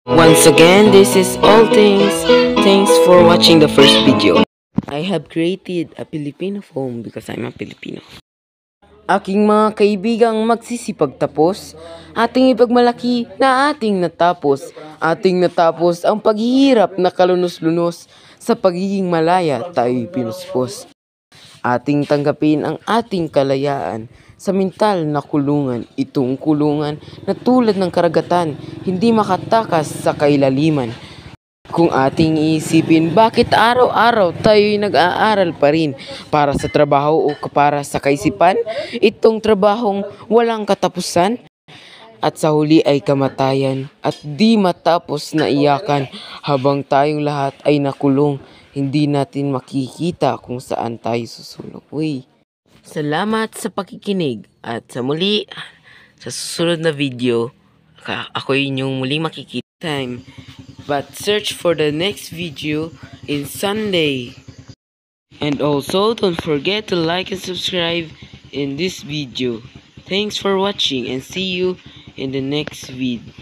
Once again, this is all things. Thanks for watching the first video. I have created a Filipino phone because I'm a Filipino. Aking mga kaibigang magsisipag tapos, ating ipagmalaki na ating natapos. Ating natapos ang paghihirap na kalunos-lunos, sa pagiging malaya tayo'y pinuspos. Ating tanggapin ang ating kalayaan sa mental na kulungan. Itong kulungan na tulad ng karagatan, hindi makatakas sa kailaliman. Kung ating iisipin, bakit araw-araw tayo'y nag-aaral pa rin para sa trabaho o para sa kaisipan? Itong trabahong walang katapusan at sa huli ay kamatayan at di matapos na iyakan habang tayong lahat ay nakulong. Hindi natin makikita kung saan tayo susulong. Salamat sa pakikinig at sa muli sa susunod na video. Ako inyong muling makikita time. But search for the next video in Sunday. And also don't forget to like and subscribe in this video. Thanks for watching and see you in the next video.